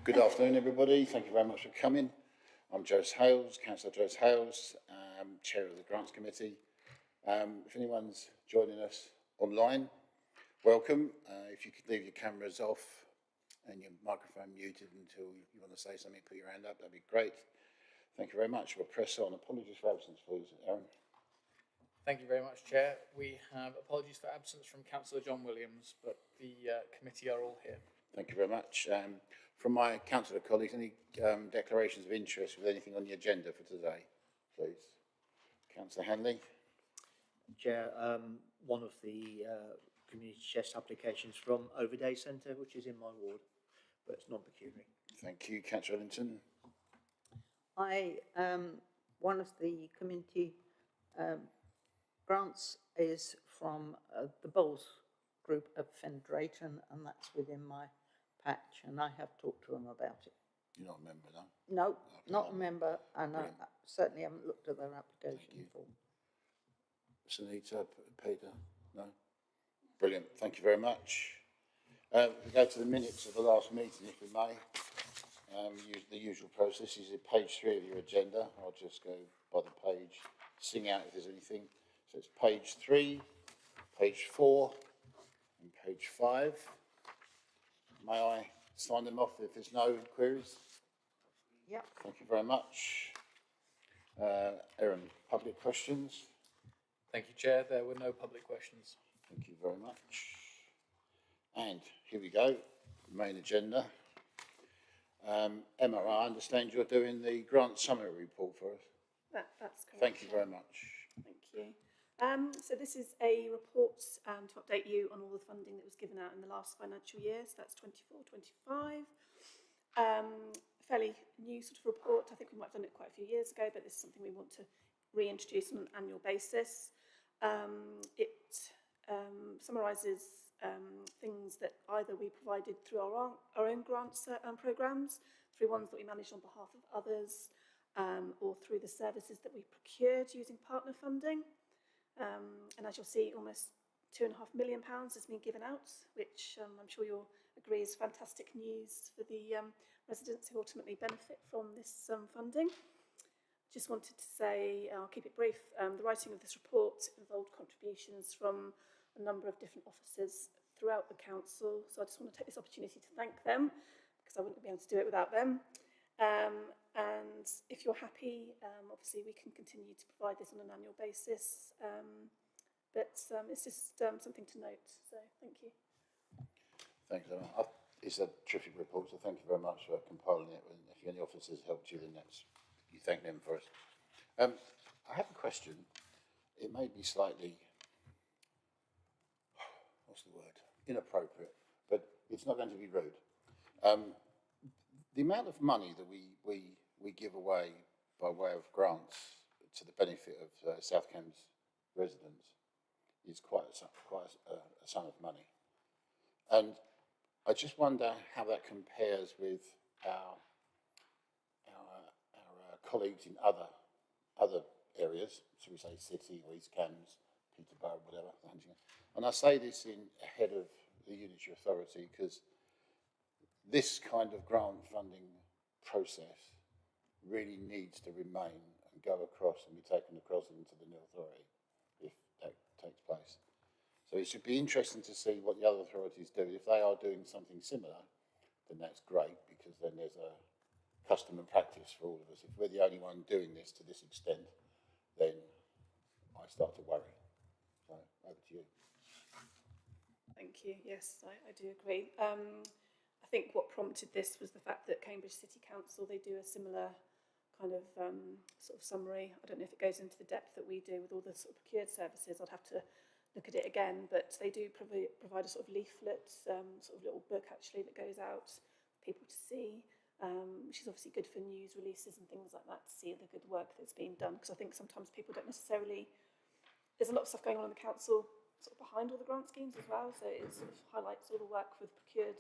Good afternoon, everybody. Thank you very much for coming. I'm Jose Hales, Councillor Jose Hales, Chair of the Grants Committee. If anyone's joining us online, welcome. If you could leave your cameras off and your microphone muted until you want to say something, put your hand up, that'd be great. Thank you very much. We'll press on. Apologies for absence, please, Aaron. Thank you very much, Chair. We have apologies for absence from Councillor John Williams, but the committee are all here. Thank you very much. From my councillor colleagues, any declarations of interest with anything on the agenda for today, please? Councillor Hanley. Chair, one of the community chest applications from Overday Centre, which is in my ward, but it's non-pecuniary. Thank you. Councillor Ellington. One of the community grants is from the Bowles group of Fen Drayton, and that's within my patch, and I have talked to them about it. You're not a member, no? No, Okay, not a member, and I certainly haven't looked at their application form. Sunita, Peter, no? Brilliant, thank you very much. We go to the minutes of the last meeting, if we may. Use the usual process. This is page 3 of your agenda. I'll just go by the page, sing out if there's anything. So it's page 3, page 4, and page 5. May I sign them off if there's no queries? Yep. Thank you very much. Aaron, public questions? Thank you, Chair. There were no public questions. Thank you very much. And here we go, main agenda. Emma, I understand you're doing the grant summary report for us. That's correct. Thank you very much. Thank you. So this is a report to update you on all the funding that was given out in the last financial year. So that's 24-25. Fairly new sort of report. I think we might have done it quite a few years ago, but this is something we want to reintroduce on an annual basis. It summarises things that either we provided through our own grants programmes, through ones that we managed on behalf of others, or through the services that we procured using partner funding. And as you'll see, almost £2.5 million has been given out, which I'm sure you'll agree is fantastic news for the residents who ultimately benefit from this funding. Just wanted to say, I'll keep it brief, the writing of this report involved contributions from a number of different officers throughout the council, so I just want to take this opportunity to thank them, because I wouldn't be able to do it without them. And if you're happy, obviously we can continue to provide this on an annual basis, but it's just something to note, so thank you. Thanks, Emma. It's a terrific report, so thank you very much for compiling it. And if any officers helped you, then you thank them for us. I have a question. It may be slightly, what's the word? Inappropriate, but it's not going to be rude. The amount of money that we give away by way of grants to the benefit of South Cambs residents is quite a sum of money. And I just wonder how that compares with our colleagues in other areas, shall we say City or East Cambs, Peterborough, whatever. And I say this ahead of the Unitary Authority because this kind of grant funding process really needs to remain and go across and be taken across into the new authority if that takes place. So it should be interesting to see what the other authorities do. If they are doing something similar, then that's great, because then there's a custom and practice for all of us. If we're the only one doing this to this extent, then I start to worry. So over to you. Thank you. Yes, I do agree. I think what prompted this was the fact that Cambridge City Council, they do a similar kind of sort of summary. I don't know if it goes into the depth that we do with all the sort of procured services. I'd have to look at it again, but they do provide a sort of leaflet, sort of little book actually that goes out for people to see, which is obviously good for news releases and things like that, to see the good work that's being done, because I think sometimes people don't necessarily, there's a lot of stuff going on in the council sort of behind all the grant schemes as well, so it sort of highlights all the work with procured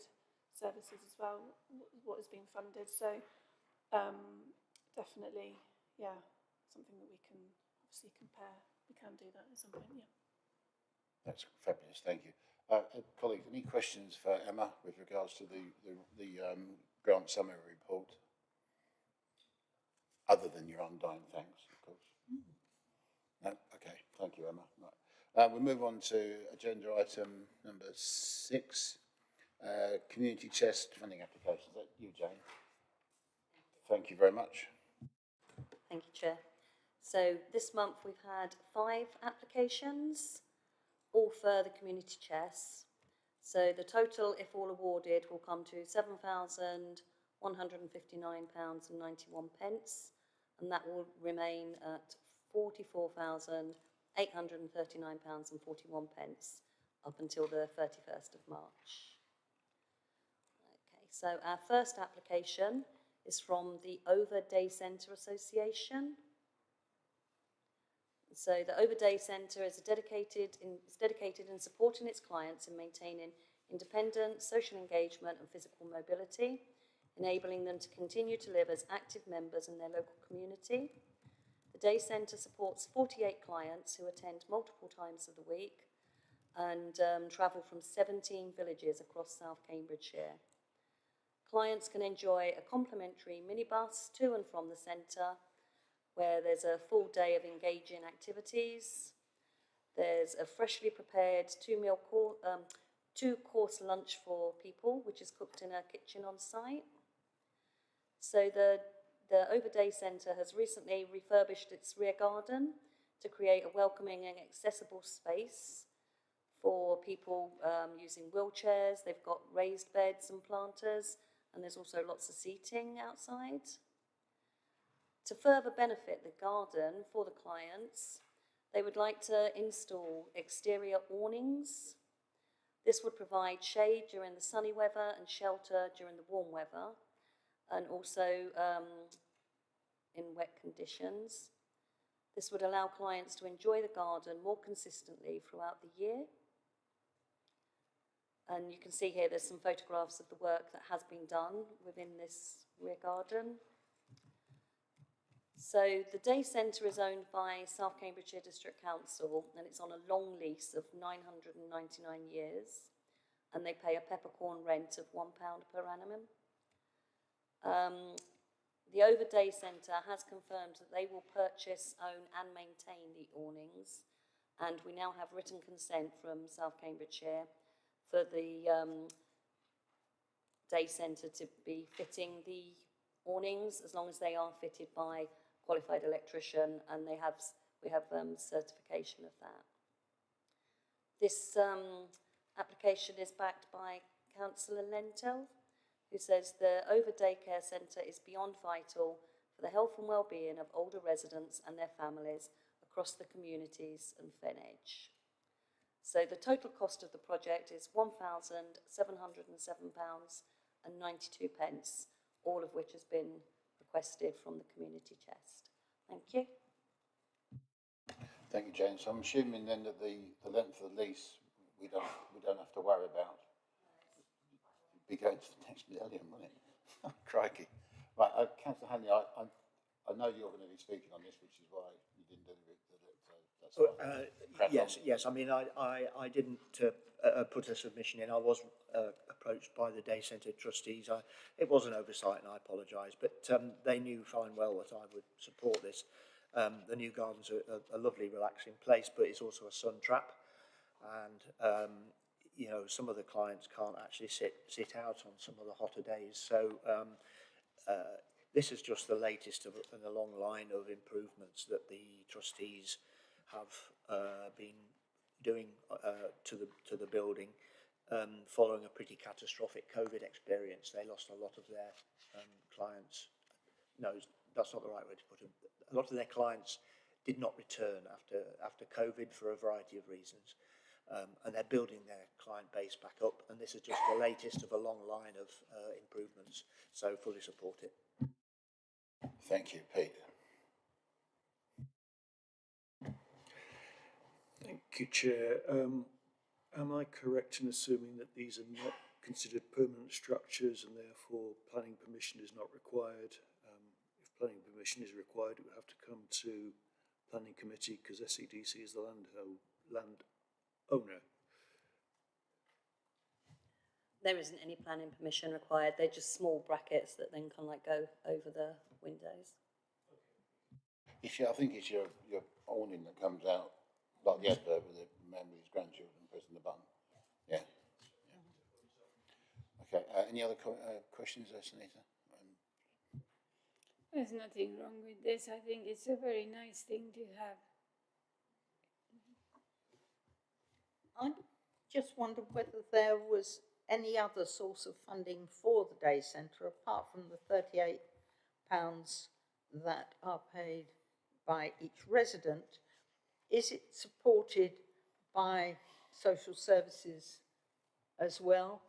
services as well, what is being funded. So definitely, yeah, something that we can obviously compare. We can do that at some point, yeah. That's fabulous, thank you. Colleagues, any questions for Emma with regards to the grant summary report, other than your undying thanks, of course. No? Okay, thank you, Emma. Right. We'll move on to agenda item number 6, community chest funding applications. Is that you, Jane? Thank you very much. Thank you, Chair. So this month we've had 5 applications, all for the community chest. So the total, if all awarded, will come to £7,159.91, and that will remain at £44,839.41 up until the 31st of March. Okay, so our first application is from the Over Day Centre Association. So the Over Day Centre is dedicated in supporting its clients in maintaining independence, social engagement and physical mobility, enabling them to continue to live as active members in their local community. The Day Centre supports 48 clients who attend multiple times of the week and travel from 17 villages across South Cambridgeshire. Clients can enjoy a complimentary minibus to and from the centre, where there's a full day of engaging activities. There's a freshly prepared 2-course lunch for people, which is cooked in a kitchen on site. So the Overday Centre has recently refurbished its rear garden to create a welcoming and accessible space for people using wheelchairs. They've got raised beds and planters, and there's also lots of seating outside. To further benefit the garden for the clients, they would like to install exterior awnings. This would provide shade during the sunny weather and shelter during the warm weather, and also in wet conditions. This would allow clients to enjoy the garden more consistently throughout the year. And you can see here there's some photographs of the work that has been done within this rear garden. So the Day Centre is owned by South Cambridgeshire District Council, and it's on a long lease of 999 years, and they pay a peppercorn rent of £1 per annum. The Overday Centre has confirmed that they will purchase, own and maintain the awnings, and we now have written consent from South Cambridgeshire for the Day Centre to be fitting the awnings, as long as they are fitted by qualified electrician, and we have certification of that. This application is backed by Councillor Lentel, who says the Over Daycare Centre is beyond vital for the health and well-being of older residents and their families across the communities and Fen Edge. So the total cost of the project is £1,707.92, all of which has been requested from the community chest. Thank you. Thank you, Jane. So I'm assuming then that the length of the lease we don't have to worry about. It'd be going to the next millennium, wouldn't it? Crikey. Right, Councillor Hanley, I know you're going to be speaking on this, which is why you didn't do it. So that's Yes. I mean, I didn't put a submission in. I was approached by the Day Centre trustees. It was an oversight, and I apologise, but they knew fine well that I would support this. The new garden's a lovely, relaxing place, but it's also a sun trap, and you know, some of the clients can't actually sit out on some of the hotter days. So this is just the latest in a long line of improvements that the trustees have been doing to the building, following a pretty catastrophic COVID experience. They lost a lot of their clients. No, that's not the right way to put it. A lot of their clients did not return after COVID for a variety of reasons, and they're building their client base back up. And this is just the latest of a long line of improvements. So fully support it. Thank you, Pete. Thank you, Chair. Am I correct in assuming that these are not considered permanent structures and therefore planning permission is not required? If planning permission is required, it would have to come to planning committee because SCDC is the land owner. There isn't any planning permission required. They're just small brackets that then kind of like go over the windows. I think it's your awning that comes out, like the advert with the man with his grandchildren pressing the button. Yeah. Okay, any other questions there, Sunita? There's nothing wrong with this. I think it's a very nice thing to have. I just wondered whether there was any other source of funding for the day centre apart from the £38 that are paid by each resident. Is it supported by social services as well?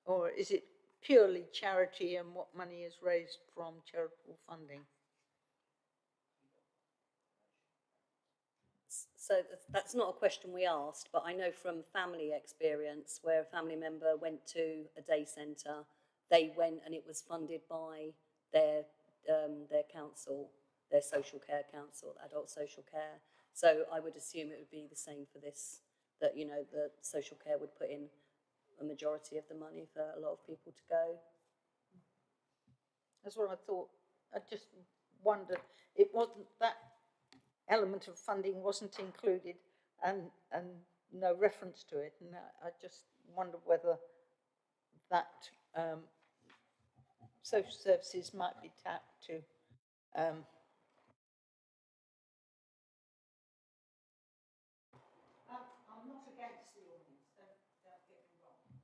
Or is it purely charity and what money is raised from charitable funding? So that's not a question we asked, but I know from family experience where a family member went to a day centre, they went and it was funded by their council, their social care council, adult social care. So I would assume it would be the same for this, that, you know, the social care would put in a majority of the money for a lot of people to go. That's what I thought. I just wondered, it wasn't that element of funding wasn't included and no reference to it, and I just wondered whether that social services might be tapped to I'm not against the audience, don't get me wrong, but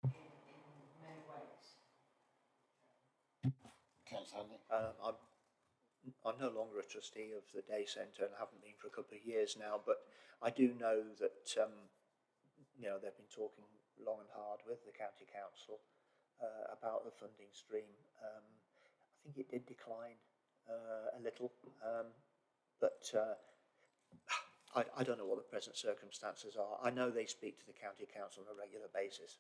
I think in many ways. Councillor Hanley? I'm no longer a trustee of the day centre and haven't been for a couple of years now, but I do know that, you know, they've been talking long and hard with the county council about the funding stream. I think it did decline a little, but I don't know what the present circumstances are. I know they speak to the county council on a regular basis.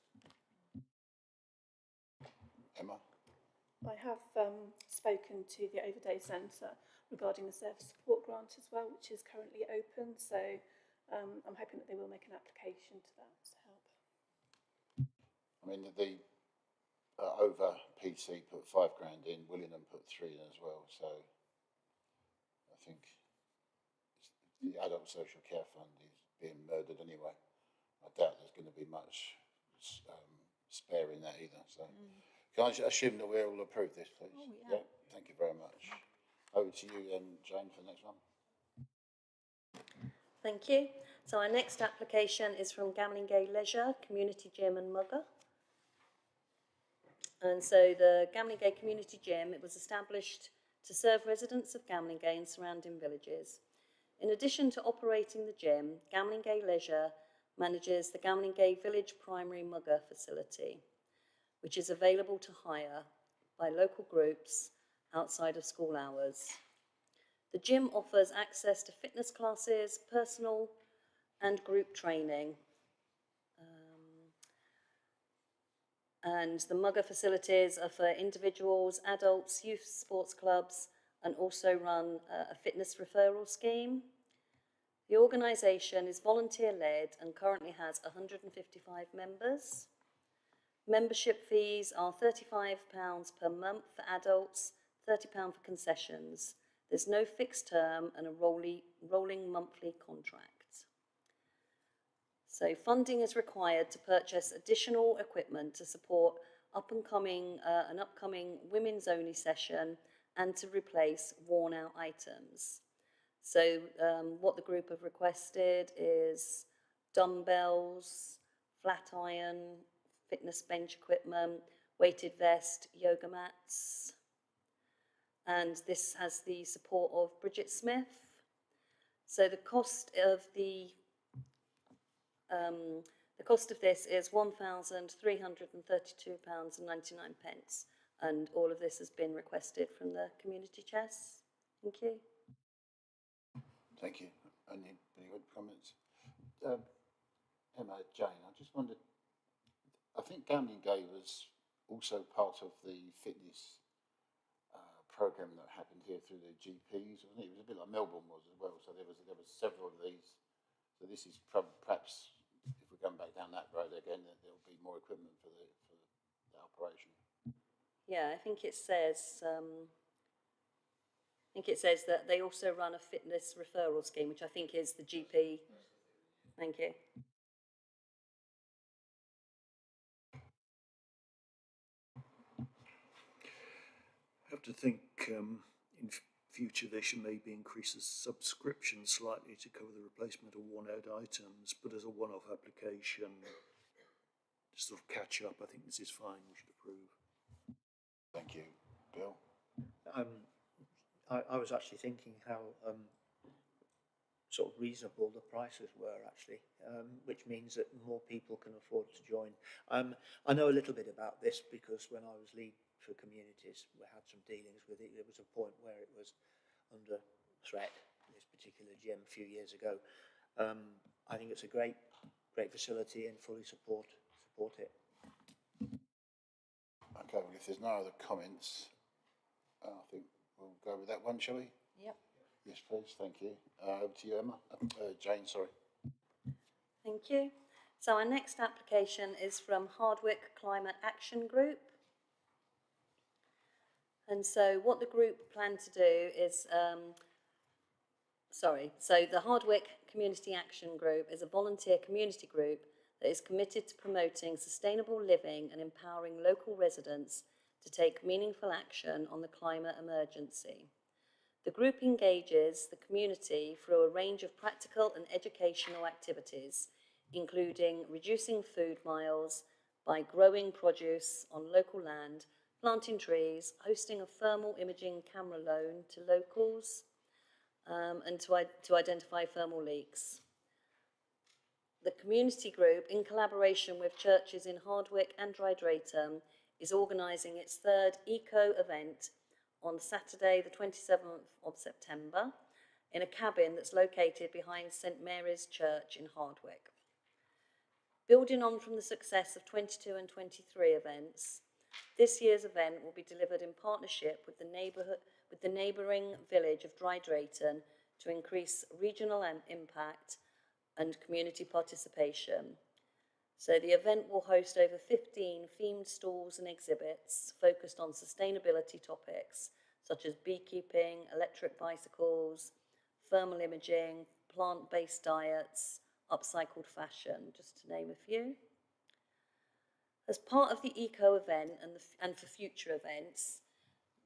Emma? I have spoken to the Overday Centre regarding the service support grant as well, which is currently open. So I'm hoping that they will make an application to that to help. I mean, the over PC put £5,000 in, Willingham put 3 in as well. So I think the adult social care fund is being murdered anyway. I doubt there's going to be much spare in that either. So. Can I assume that we all approve this, please? Oh, yeah. Thank you very much. Over to you, Jane, for the next one. Thank you. So our next application is from Gamlingay Leisure, Community Gym and Mugger. And so the Gamlingay Community Gym, it was established to serve residents of Gamlingay and surrounding villages. In addition to operating the gym, Gamlingay Leisure manages the Gamlingay Village Primary Mugger facility, which is available to hire by local groups outside of school hours. The gym offers access to fitness classes, personal and group training. And the Mugger facilities are for individuals, adults, youth sports clubs, and also run a fitness referral scheme. The organisation is volunteer-led and currently has 155 members. Membership fees are £35 per month for adults, £30 for concessions. There's no fixed term and a rolling monthly contract. So funding is required to purchase additional equipment to support an upcoming women's only session and to replace worn out items. So what the group have requested is dumbbells, flat iron, fitness bench equipment, weighted vest, yoga mats. And this has the support of Bridget Smith. So the cost of this is £1,332.99, and all of this has been requested from the community chest. Thank you. Thank you. Any comments? Emma, Jane, I just wondered, I think Gamlingay was also part of the fitness program that happened here through the GPs, wasn't it? It was a bit like Melbourne was as well. So there was several of these. So this is perhaps if we're going back down that road again, there'll be more equipment for the operation. Yeah, I think it says that they also run a fitness referral scheme, which I think is the GP. Thank you. I have to think in future they should maybe increase the subscription slightly to cover the replacement of worn-out items, but as a one-off application, to sort of catch up, I think this is fine. We should approve. Thank you, Bill. I was actually thinking how sort of reasonable the prices were actually, which means that more people can afford to join. I know a little bit about this because when I was lead for communities, we had some dealings with it. There was a point where it was under threat, this particular gym, a few years ago. I think it's a great facility and fully support it. Okay, well, if there's no other comments, I think we'll go with that one, shall we? Yep. Yes, please. Thank you. Over to you, Emma. Jane, sorry. Thank you. So our next application is from Hardwick Climate Action Group. And so what the group plan to do is, so the Hardwick Community Action Group is a volunteer community group that is committed to promoting sustainable living and empowering local residents to take meaningful action on the climate emergency. The group engages the community through a range of practical and educational activities, including reducing food miles by growing produce on local land, planting trees, hosting a thermal imaging camera loan to locals, and to identify thermal leaks. The community group, in collaboration with churches in Hardwick and Drayton, is organising its third eco event on Saturday, the 27th of September, in a cabin that's located behind St Mary's Church in Hardwick. Building on from the success of 22 and 23 events, this year's event will be delivered in partnership with the neighbouring village of Drayton to increase regional impact and community participation. So the event will host over 15 themed stalls and exhibits focused on sustainability topics such as beekeeping, electric bicycles, thermal imaging, plant-based diets, upcycled fashion, just to name a few. As part of the eco event and for future events,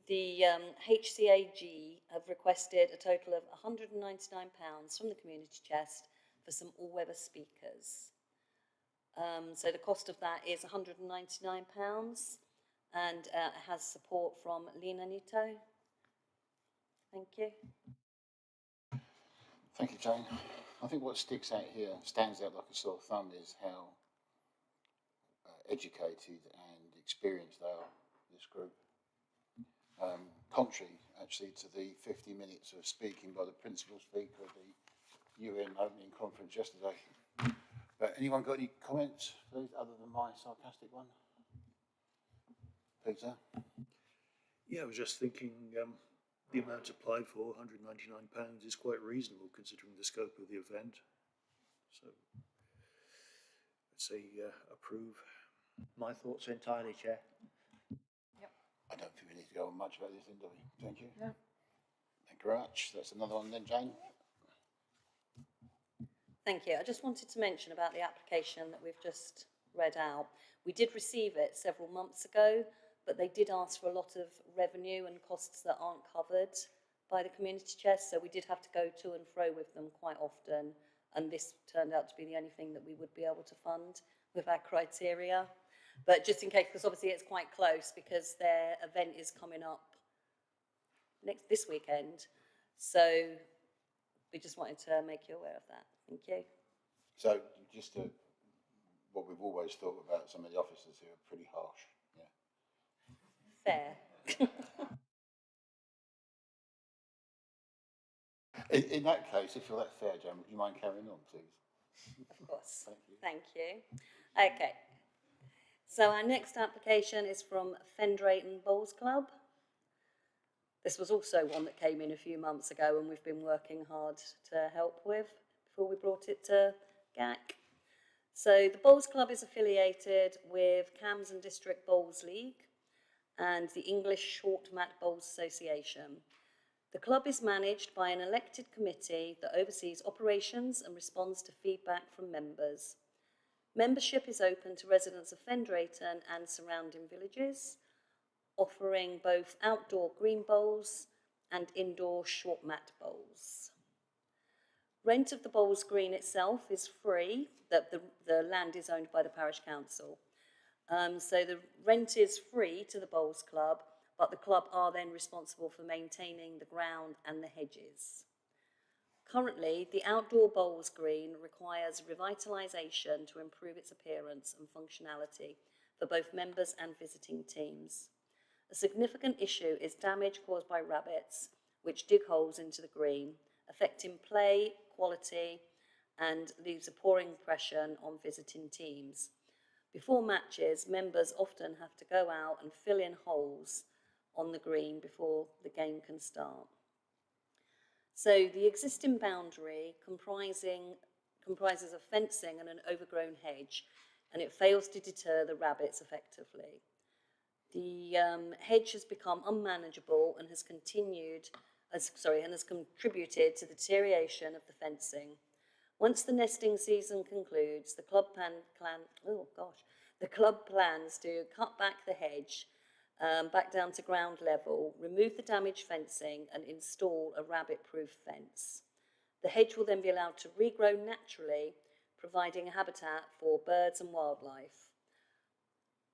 the HCAG have requested a total of £199 from the community chest for some all-weather speakers. So the cost of that is £199 and has support from Lina Nito. Thank you. Thank you, Jane. I think what stands out like a sore thumb is how educated and experienced they are, this group. Contrary, actually, to the 50 minutes of speaking by the principal speaker of the UN opening conference yesterday. But anyone got any comments, please, other than my sarcastic one? Peter? Yeah, I was just thinking the amount applied for, £199, is quite reasonable considering the scope of the event. So, let's say approve. My thoughts entirely, Chair. I don't think we need to go on much about this, do we? Thank you. No. Thank you very much. That's another one then, Jane. Thank you. I just wanted to mention about the application that we've just read out. We did receive it several months ago, but they did ask for a lot of revenue and costs that aren't covered by the community chest, so we did have to go to and fro with them quite often, and this turned out to be the only thing that we would be able to fund with our criteria. But just in case, because obviously it's quite close, because their event is coming up this weekend, so we just wanted to make you aware of that. Thank you. So just what we've always thought about some of the officers who are pretty harsh. Yeah. Fair. In that case, if you're that fair, Jane, would you mind carrying on, please? Of course. Thank you. Thank you. Okay. So our next application is from Fendrayton Bowls Club. This was also one that came in a few months ago and we've been working hard to help with before we brought it to GAC. So the Bowls Club is affiliated with CAMS and District Bowls League and the English Short Mat Bowls Association. The club is managed by an elected committee that oversees operations and responds to feedback from members. Membership is open to residents of Fen Drayton and surrounding villages, offering both outdoor green bowls and indoor short mat bowls. Rent of the bowls green itself is free, the land is owned by the parish council. So the rent is free to the Bowls Club, but the club are then responsible for maintaining the ground and the hedges. Currently, the outdoor bowls green requires revitalisation to improve its appearance and functionality for both members and visiting teams. A significant issue is damage caused by rabbits, which dig holes into the green, affecting play, quality, and leaves a poor impression on visiting teams. Before matches, members often have to go out and fill in holes on the green before the game can start. So the existing boundary comprises of fencing and an overgrown hedge, and it fails to deter the rabbits effectively. The hedge has become unmanageable and has contributed to the deterioration of the fencing. Once the nesting season concludes, the club plans to cut back the hedge back down to ground level, remove the damaged fencing and install a rabbit-proof fence. The hedge will then be allowed to regrow naturally, providing a habitat for birds and wildlife.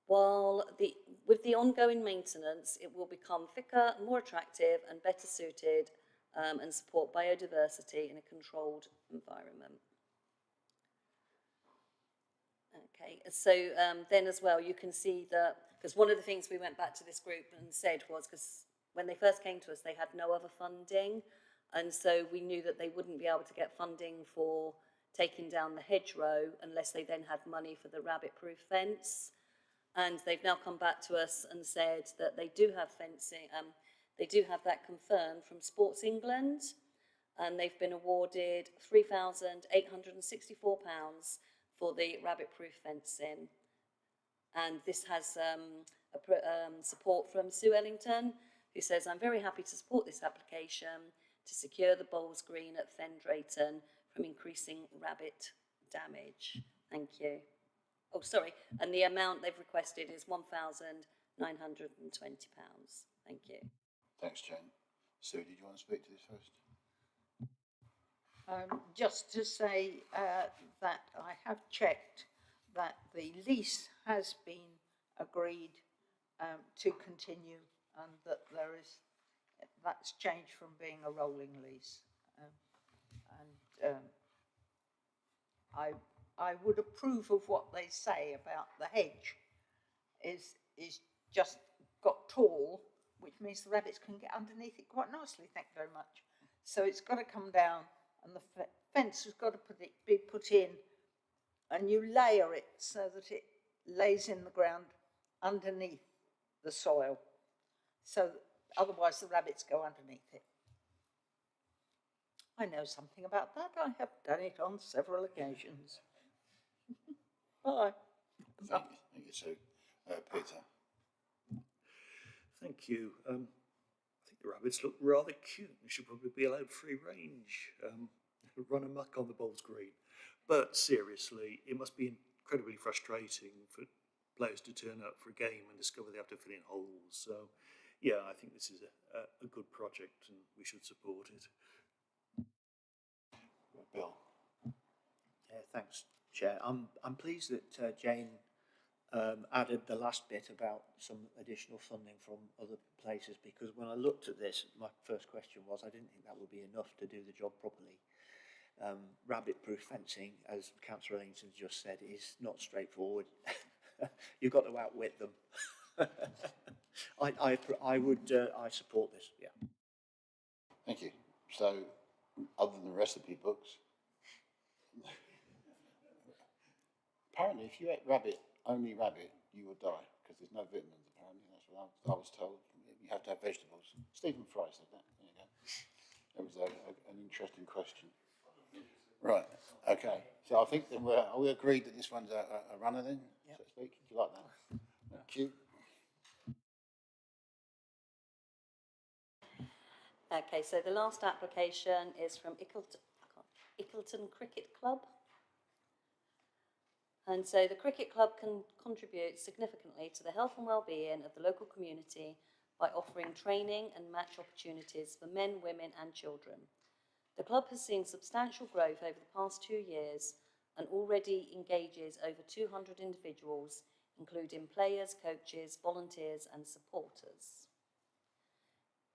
With the ongoing maintenance, it will become thicker, more attractive and better suited and support biodiversity in a controlled environment. Okay, so then as well, you can see that, because one of the things we went back to this group and said was, because when they first came to us, they had no other funding. And so we knew that they wouldn't be able to get funding for taking down the hedgerow unless they then had money for the rabbit-proof fence. And they've now come back to us and said that they do have fencing, they do have that confirmed from Sports England, and they've been awarded £3,864 for the rabbit-proof fencing. And this has support from Sue Ellington, who says, "I'm very happy to support this application to secure the bowls green at Fen Drayton from increasing rabbit damage. Thank you." Oh, sorry, and the amount they've requested is £1,920. Thank you. Thanks, Jane. Sue, did you want to speak to this first? Just to say that I have checked that the lease has been agreed to continue, and that that's changed from being a rolling lease. I would approve of what they say about the hedge is just got tall, which means the rabbits can get underneath it quite nicely, thank you very much. So it's got to come down, and the fence has got to be put in, and you layer it so that it lays in the ground underneath the soil. So otherwise the rabbits go underneath it. I know something about that. I have done it on several occasions. Bye. Thank you, Sue. Peter. Thank you. I think the rabbits look rather cute. They should probably be allowed free range, run amok on the bowls green. But seriously, it must be incredibly frustrating for players to turn up for a game and discover they have to fill in holes. So, yeah, I think this is a good project and we should support it. Bill. Yeah, thanks, Chair. I'm pleased that Jane added the last bit about some additional funding from other places, because when I looked at this, my first question was I didn't think that would be enough to do the job properly. Rabbit-proof fencing, as Councillor Ellington just said, is not straightforward. You've got to outwit them. I support this. Yeah. Thank you. So, other than the recipe books, apparently, if you ate only rabbit, you would die because there's no vitamins. Apparently, that's what I was told. You you have to have vegetables. Stephen Fry said that. There you go. That was an interesting question. Right. Okay. So I think that we agreed that this one's a runner then, so to speak. Do you like that? Thank you. Okay, so the last application is from Ickleton Cricket Club. And so the cricket club can contribute significantly to the health and well-being of the local community by offering training and match opportunities for men, women and children. The club has seen substantial growth over the past 2 years and already engages over 200 individuals, including players, coaches, volunteers and supporters.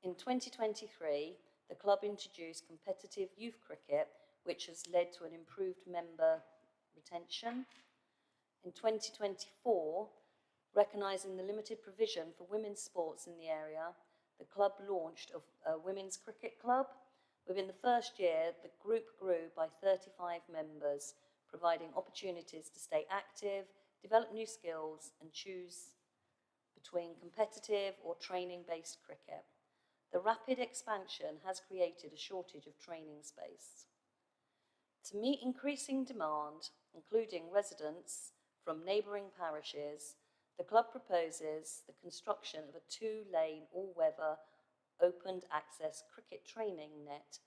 In 2023, the club introduced competitive youth cricket, which has led to an improved member retention. In 2024, recognising the limited provision for women's sports in the area, the club launched a women's cricket club. Within the first year, the group grew by 35 members, providing opportunities to stay active, develop new skills and choose between competitive or training-based cricket. The rapid expansion has created a shortage of training space. To meet increasing demand, including residents from neighbouring parishes, the club proposes the construction of a 2-lane all-weather opened access cricket training net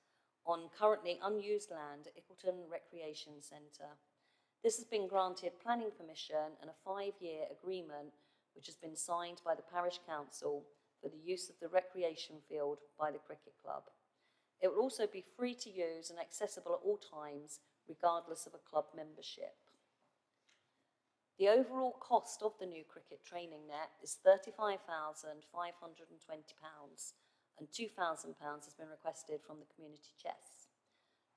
on currently unused land at Ickleton Recreation Centre. This has been granted planning permission and a 5-year agreement which has been signed by the parish council for the use of the recreation field by the cricket club. It will also be free to use and accessible at all times, regardless of a club membership. The overall cost of the new cricket training net is £35,520 and £2,000 has been requested from the community chest.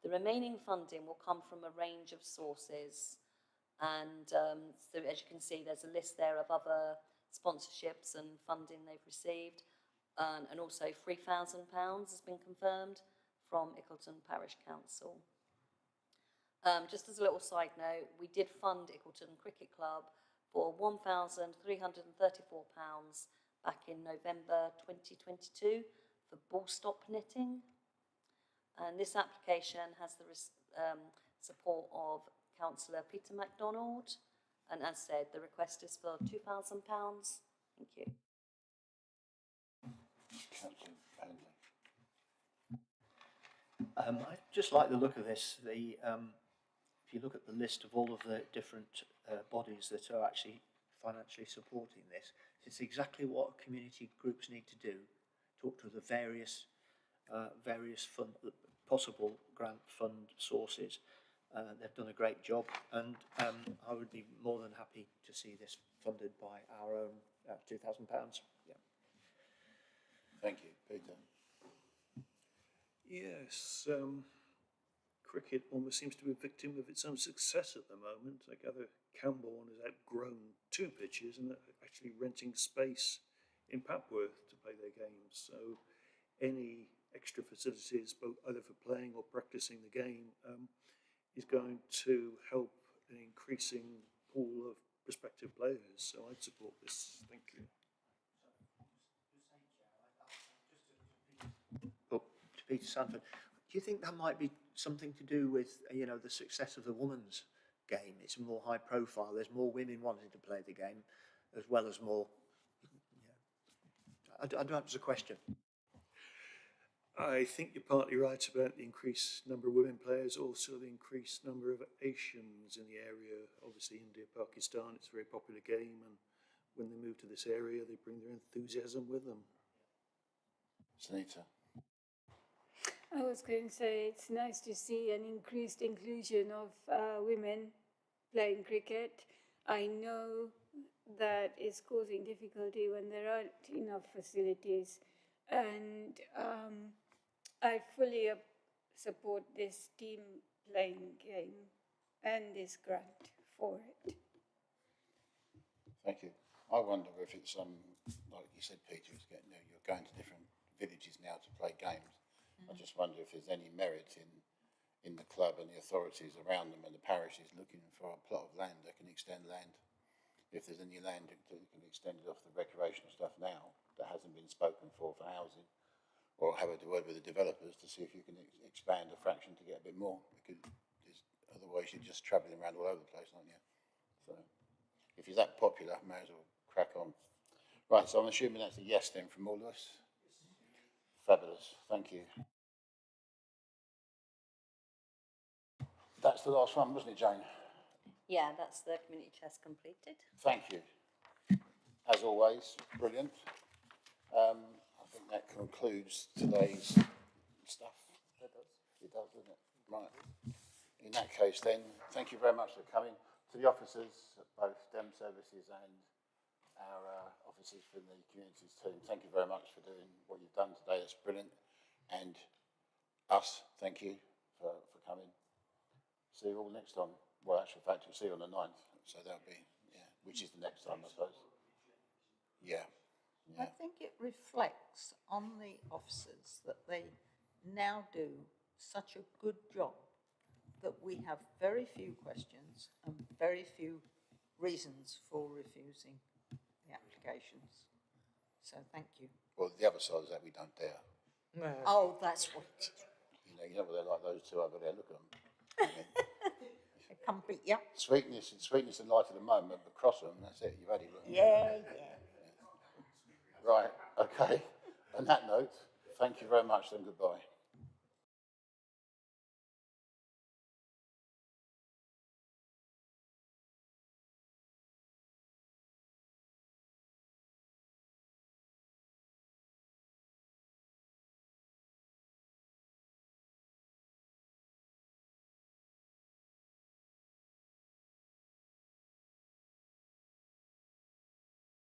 The remaining funding will come from a range of sources and so as you can see there's a list there of other sponsorships and funding they've received and also £3,000 has been confirmed from Ickleton Parish Council. Just as a little side note, we did fund Ickleton Cricket Club for £1,334 back in November 2022 for ball stop netting. And this application has the support of Councillor Peter MacDonald. And as said, the request is for £2,000. Thank you. Councillor Handley. I just like the look of this. If you look at the list of all of the different bodies that are actually financially supporting this, it's exactly what community groups need to do. Talk to the various possible grant fund sources. They've done a great job, and I would be more than happy to see this funded by our own £2,000. Yeah. Thank you, Peter. Yes, cricket almost seems to be a victim of its own success at the moment. I gather Camborne has outgrown 2 pitches and are actually renting space in Papworth to play their games. So any extra facilities, both either for playing or practicing the game, is going to help an increasing pool of prospective players. So I'd support this. Thank you. To Peter Sanford, do you think that might be something to do with the success of the women's game? It's more high profile. There's more women wanting to play the game, as well as more. I don't know if it's a question. I think you're partly right about the increased number of women players, also the increased number of Asians in the area. Obviously, India, Pakistan, it's a very popular game, and when they move to this area, they bring their enthusiasm with them. Sunita. I was going to say it's nice to see an increased inclusion of women playing cricket. I know that it's causing difficulty when there aren't enough facilities, and I fully support this team playing game and this grant for it. Thank you. I wonder if it's like you said, Peter, it's getting there. You're going to different villages now to play games. I just wonder if there's any merit in the club and the authorities around them and the parishes looking for a plot of land that can extend land if there's any land that can extend it off the recreational stuff now that hasn't been spoken for housing, or have a word with the developers to see if you can expand a fraction to get a bit more, because otherwise you're just travelling around all over the place, aren't you? So if you're that popular, may as well crack on. Right, so I'm assuming that's a yes then from all of us. Fabulous, thank you. That's the last one, wasn't it, Jane? Yeah, that's the community chest completed. Thank you. As always, brilliant. I think that concludes today's stuff. It does, doesn't it? Right. In that case then, thank you very much for coming. To the officers, both DEM services and our officers from the communities team, thank you very much for doing what you've done today. That's brilliant. And us, thank you for coming. See you all next time. Well, actually, in fact, we'll see you on the 9th. So that'll be, yeah, which is the next time, I suppose. Yeah. I think it reflects on the officers that they now do such a good job that we have very few questions and very few reasons for refusing the applications. So thank you. Well, the other side is that we don't dare. No. Oh, that's what. You know what they're like, those two over there. Look at them. They come beat you. Sweetness and light at the moment, but cross them, that's it. You've had it. Yeah. Right. Okay. On that note, thank you very much. Then goodbye.